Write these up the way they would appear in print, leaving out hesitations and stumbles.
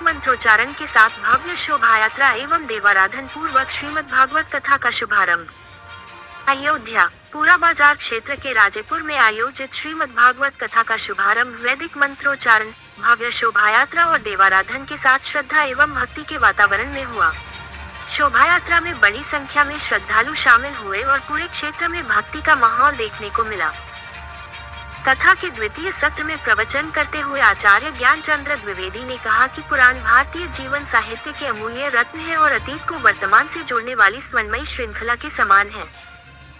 मंत्रोच्चारण के साथ भव्य शोभा यात्रा एवं देवाराधन पूर्वक श्रीमद् भागवत कथा का शुभारंभ। अयोध्या पूरा बाजार क्षेत्र के राजेपुर में आयोजित श्रीमद् भागवत कथा का शुभारंभ वैदिक मंत्रोच्चारण, भव्य शोभा यात्रा और देवाराधन के साथ श्रद्धा एवं भक्ति के वातावरण में हुआ। शोभा यात्रा में बड़ी संख्या में श्रद्धालु शामिल हुए और पूरे क्षेत्र में भक्ति का माहौल देखने को मिला। कथा के द्वितीय सत्र में प्रवचन करते हुए आचार्य ज्ञानचंद्र द्विवेदी ने कहा कि पुराण भारतीय जीवन साहित्य के अमूल्य रत्न है और अतीत को वर्तमान से जोड़ने वाली स्वर्णमयी श्रृंखला के समान है।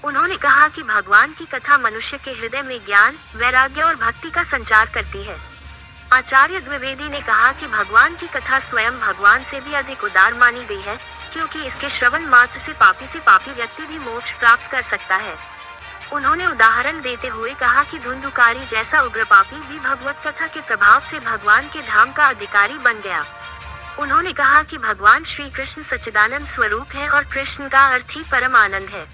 उन्होंने कहा कि भगवान की कथा मनुष्य के हृदय में ज्ञान, वैराग्य और भक्ति का संचार करती है। आचार्य द्विवेदी ने कहा कि भगवान की कथा स्वयं भगवान से भी अधिक उदार मानी गई है, क्योंकि इसके श्रवण मात्र से पापी व्यक्ति भी मोक्ष प्राप्त कर सकता है। उन्होंने उदाहरण देते हुए कहा कि धुंधुकारी जैसा उग्र पापी भी भगवत कथा के प्रभाव से भगवान के धाम का अधिकारी बन गया। उन्होंने कहा कि भगवान श्री कृष्ण सच्चिदानंद स्वरूप है और कृष्ण का अर्थ ही परम आनंद है।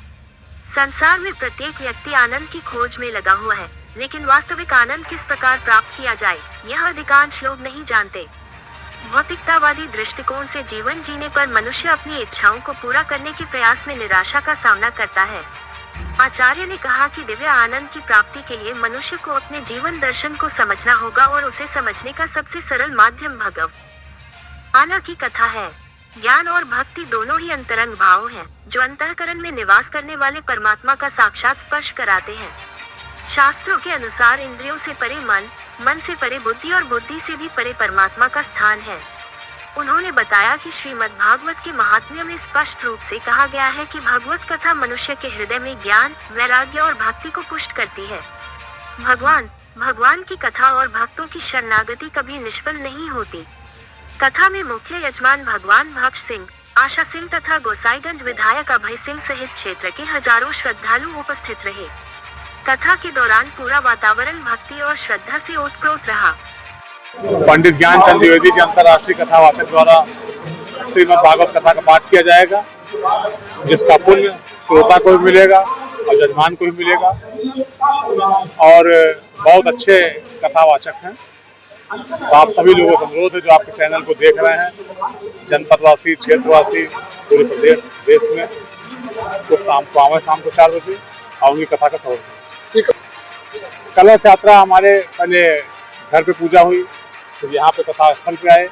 संसार में प्रत्येक व्यक्ति आनंद की खोज में लगा हुआ है, लेकिन वास्तविक आनंद किस प्रकार प्राप्त किया जाए, यह अधिकांश लोग नहीं जानते। भौतिकतावादी दृष्टिकोण से जीवन जीने पर मनुष्य अपनी इच्छाओं को पूरा करने के प्रयास में निराशा का सामना करता है। आचार्य ने कहा कि दिव्य आनंद की प्राप्ति के लिए मनुष्य को अपने जीवन दर्शन को समझना होगा और उसे समझने का सबसे सरल माध्यम भगवान की कथा है। ज्ञान और भक्ति दोनों ही अंतरंग भाव हैं, जो अंतःकरण में निवास करने वाले परमात्मा का साक्षात स्पर्श कराते हैं। शास्त्रों के अनुसार इंद्रियों से परे मन, मन से परे बुद्धि और बुद्धि से भी परे परमात्मा का स्थान है। उन्होंने बताया कि श्रीमद् भागवत के महात्म्य में स्पष्ट रूप से कहा गया है कि भगवत कथा मनुष्य के हृदय में ज्ञान, वैराग्य और भक्ति को पुष्ट करती है। भगवान की कथा और भक्तों की शरणागति कभी निष्फल नहीं होती। कथा में मुख्य यजमान भगवान भक्त सिंह, आशा सिंह तथा गोसाईगंज विधायक अभय सिंह सहित क्षेत्र के हजारों श्रद्धालु उपस्थित रहे। कथा के दौरान पूरा वातावरण भक्ति और श्रद्धा से ओतप्रोत रहा। पंडित ज्ञानचंद्र द्विवेदी जी अंतर्राष्ट्रीय कथावाचक द्वारा श्रीमद् भागवत कथा का पाठ किया जाएगा, जिसका पुण्य श्रोता को भी मिलेगा और जजमान को भी मिलेगा। और बहुत अच्छे कथावाचक हैं, तो आप सभी लोगों का अनुरोध है जो आपके चैनल को देख रहे हैं, जनपदवासी, क्षेत्रवासी, पूरे प्रदेश देश में, तो शाम को 4 बजे आऊंगी कथा का श्रवण। कलश यात्रा हमारे पहले घर पे पूजा हुई, तो यहाँ पे कथा स्थल पे आए।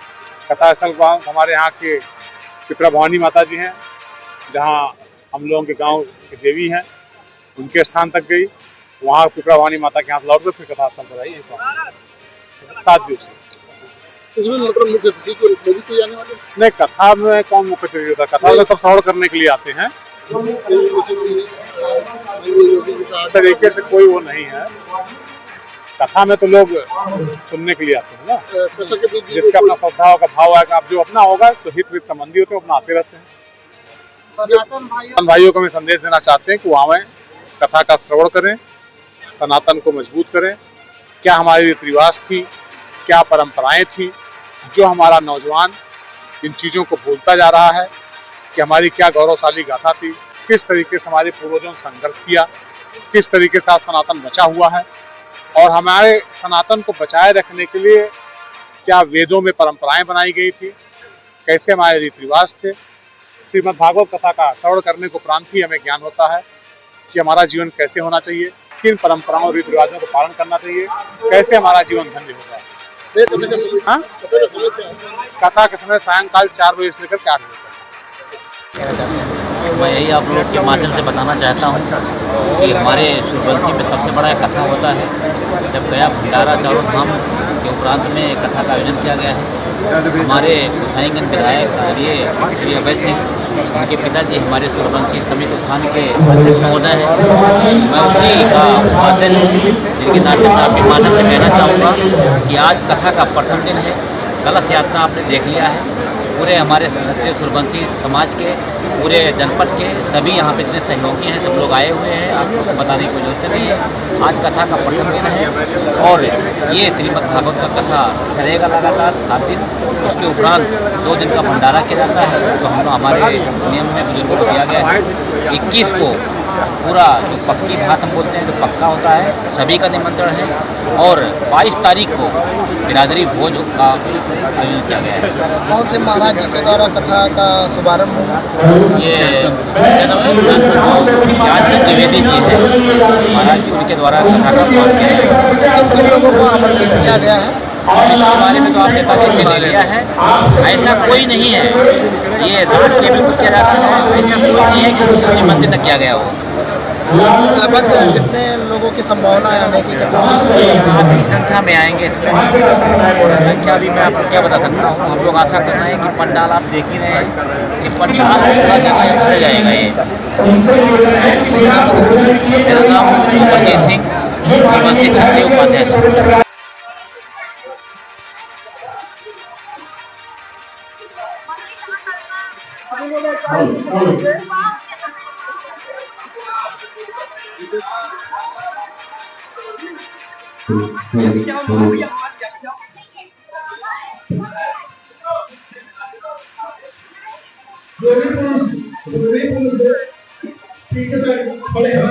कथा स्थल पर हमारे यहाँ के पिपरा भवानी माता जी हैं, जहाँ हम लोगों के गांव की देवी हैं, उनके स्थान तक गई। वहाँ पिपरा भवानी माता के हाथ लौट कर फिर कथा स्थल पर आई। 7 दिवसीय। इसमें मतलब मुख्य अतिथि को भी कोई आने वाले नहीं, कथा में कौन मुख्य अतिथि होता है? कथा में सब श्रवण करने के लिए आते हैं। तरीके से कोई वो नहीं है। कथा में तो लोग सुनने के लिए आते हैं ना, जिसका अपना श्रद्धा का भाव है। आप जो अपना होगा तो हित संबंधी होते हैं, अपना आते रहते हैं। भाइयों को मैं संदेश देना चाहते हैं कि वहाँ में कथा का श्रवण करें, सनातन को मजबूत करें। क्या हमारी रीति रिवाज थी, क्या परंपराएं थी, जो हमारा नौजवान इन चीज़ों को भूलता जा रहा है, कि हमारी क्या गौरवशाली गाथा थी, किस तरीके से हमारे पूर्वजों ने संघर्ष किया, किस तरीके से आज सनातन बचा हुआ है, और हमारे सनातन को बचाए रखने के लिए क्या वेदों में परंपराएं बनाई गई थी, कैसे हमारे रीति रिवाज थे। श्रीमद् भागवत कथा का श्रवण करने को उपरांत ही हमें ज्ञान होता है कि हमारा जीवन कैसे होना चाहिए, किन परंपराओं और रीति रिवाजों को पालन करना चाहिए, कैसे हमारा जीवन धन्य होगा। कथा के समय सायंकाल 4 बजे से लेकर 8 बजे तक। मैं यही आप लोग के माध्यम से बताना चाहता हूँ कि हमारे सूर्यवंशी में सबसे बड़ा कथा होता है। जब गया भंडारा चारों धाम के उपरांत में कथा का आयोजन किया गया है। हमारे गोसाईगंज विधायक आदरणीय श्री अभय सिंह, उनके पिताजी हमारे सूर्यवंशी समिति उत्थान के अध्यक्ष महोदय हैं। मैं उसी का उपाध्यक्ष हूँ, जिनके नाट्य माध्यम से कहना चाहूँगा कि आज कथा का प्रथम दिन है। कलश यात्रा आपने देख लिया है। पूरे हमारे क्षत्रिय सूर्यवंशी समाज के, पूरे जनपद के सभी यहाँ पे जितने सहयोगी हैं, सब लोग आए हुए हैं। आप लोग को बताने की जरूरत नहीं है। आज कथा का प्रथम दिन है और ये श्रीमद् भागवत का कथा चलेगा लगातार 7 दिन। उसके उपरांत 2 दिन का भंडारा किया जाता है, जो हमारे नियम में बुजुर्गों को दिया गया है। 21 को पूरा जो पक्की बात हम बोलते हैं जो पक्का होता है सभी का निमंत्रण है और 22 तारीख को बिरादरी भोज का आयोजन किया गया है। कौन से महाराज जी के द्वारा कथा का शुभारंभ होगा? ये ज्ञानचंद द्विवेदी जी है महाराज जी, उनके द्वारा कथा का पाठ किया गया है। किन लोगों को आमंत्रित किया गया है? इसके बारे में तो आपने पहले से ले लिया है। ऐसा कोई नहीं है, ये राष्ट्र लेवल पर किया जाता है। ऐसा कोई नहीं है कि किसी निमंत्रित न किया गया हो। लगभग कितने लोगों की संभावना है आने की? काफ़ी संख्या में आएंगे इसमें, और संख्या भी मैं आपको क्या बता सकता हूँ। हम लोग आशा कर रहे हैं कि पंडाल आप देख ही रहे हैं कि पंडाल पूरा जगह भर जाएगा। ये मेरा नाम अमरजीत सिंह, श्रीमती छत्री उपाध्याय। पीछे बड़े